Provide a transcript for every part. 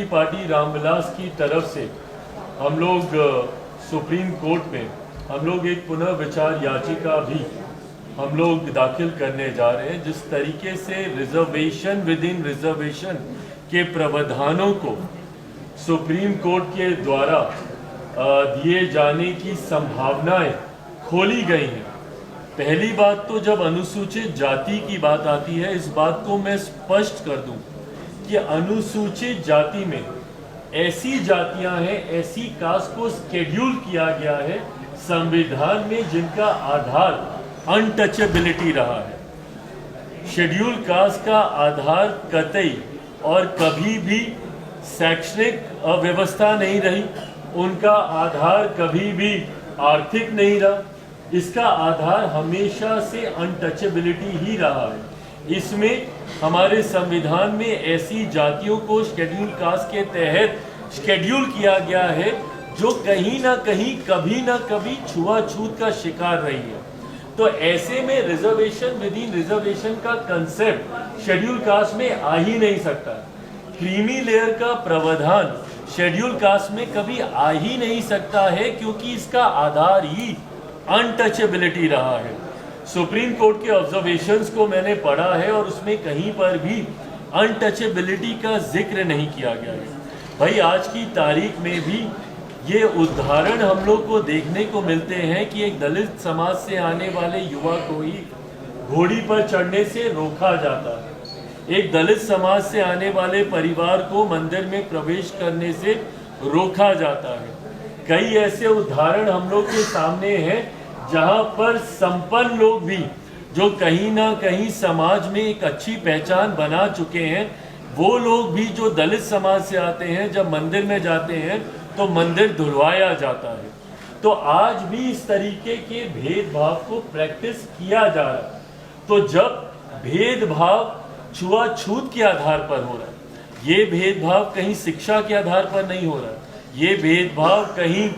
Party Ramvilas की तरफ से हम लोग सुप्रीम कोर्ट में हम लोग एक पुनर्विचार याचिका भी हम लोग दाखिल करने जा रहे हैं। जिस तरीके से रिजर्वेशन विद इन रिजर्वेशन के प्रावधानों को सुप्रीम कोर्ट के द्वारा दिए जाने की संभावनाएं खोली गई हैं। पहली बात तो जब अनुसूचित जाति की बात आती है, इस बात को मैं स्पष्ट कर दूं कि अनुसूचित जाति में ऐसी जातियां हैं, ऐसी कास्ट को शेड्यूल किया गया है संविधान में जिनका आधार अनटचेबिलिटी रहा है। शेड्यूल कास्ट का आधार कतई और कभी भी शैक्षणिक व्यवस्था नहीं रही, उनका आधार कभी भी आर्थिक नहीं रहा, इसका आधार हमेशा से अनटचेबिलिटी ही रहा है। इसमें हमारे संविधान में ऐसी जातियों को शेड्यूल कास्ट के तहत शेड्यूल किया गया है जो कहीं ना कहीं कभी ना कभी छुआछूत का शिकार रही है। तो ऐसे में रिजर्वेशन विद इन रिजर्वेशन का कंसेप्ट शेड्यूल कास्ट में आ ही नहीं सकता। क्रीमी लेयर का प्रावधान शेड्यूल कास्ट में कभी आ ही नहीं सकता है, क्योंकि इसका आधार ही अनटचेबिलिटी रहा है। सुप्रीम कोर्ट के ऑब्जर्वेशंस को मैंने पढ़ा है और उसमें कहीं पर भी अनटचेबिलिटी का जिक्र नहीं किया गया है। भाई आज की तारीख में भी ये उदाहरण हम लोग को देखने को मिलते हैं कि एक दलित समाज से आने वाले युवा को ही घोड़ी पर चढ़ने से रोका जाता है, एक दलित समाज से आने वाले परिवार को मंदिर में प्रवेश करने से रोका जाता है। कई ऐसे उदाहरण हम लोग के सामने हैं जहां पर संपन्न लोग भी जो कहीं ना कहीं समाज में एक अच्छी पहचान बना चुके हैं, वो लोग भी जो दलित समाज से आते हैं, जब मंदिर में जाते हैं तो मंदिर धुलवाया जाता है। तो आज भी इस तरीके के भेदभाव को प्रैक्टिस किया जा रहा है। तो जब भेदभाव छुआछूत के आधार पर हो रहा है, ये भेदभाव कहीं शिक्षा के आधार पर नहीं हो रहा है, ये भेदभाव कहीं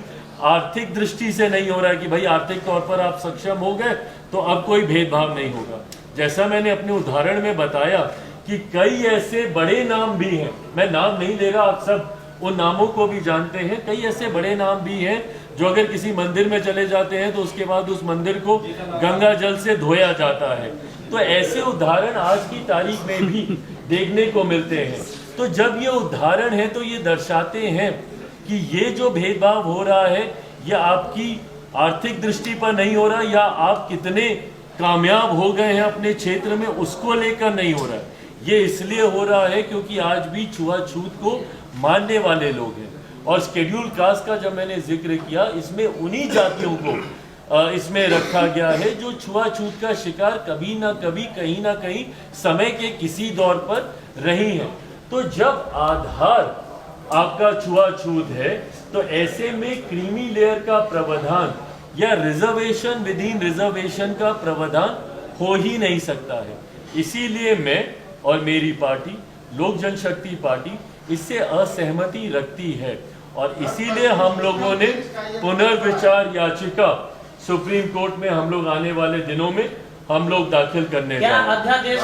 आर्थिक दृष्टि से नहीं हो रहा है कि भाई आर्थिक तौर पर आप सक्षम हो गए तो अब कोई भेदभाव नहीं होगा। जैसा मैंने अपने उदाहरण में बताया कि कई ऐसे बड़े नाम भी हैं, मैं नाम नहीं ले रहा, आप सब उन नामों को भी जानते हैं। कई ऐसे बड़े नाम भी हैं जो अगर किसी मंदिर में चले जाते हैं तो उसके बाद उस मंदिर को गंगा जल से धोया जाता है। तो ऐसे उदाहरण आज की तारीख में भी देखने को मिलते हैं। तो जब ये उदाहरण है तो ये दर्शाते हैं कि ये जो भेदभाव हो रहा है ये आपकी आर्थिक दृष्टि पर नहीं हो रहा, या आप कितने कामयाब हो गए हैं अपने क्षेत्र में उसको लेकर नहीं हो रहा है। ये इसलिए हो रहा है क्योंकि आज भी छुआछूत को मानने वाले लोग हैं। और शेड्यूल कास्ट का जब मैंने जिक्र किया, इसमें उन्हीं जातियों को इसमें रखा गया है जो छुआछूत का शिकार कभी ना कभी कहीं ना कहीं समय के किसी दौर पर रही हैं। तो जब आधार आपका छुआछूत है तो ऐसे में क्रीमी लेयर का प्रावधान या रिजर्वेशन विद इन रिजर्वेशन का प्रावधान हो ही नहीं सकता है। इसीलिए मैं और मेरी पार्टी लोक जनशक्ति पार्टी इससे असहमति रखती है और इसीलिए हम लोगों ने पुनर्विचार याचिका सुप्रीम कोर्ट में हम लोग आने वाले दिनों में हम लोग दाखिल करने जा रहे हैं।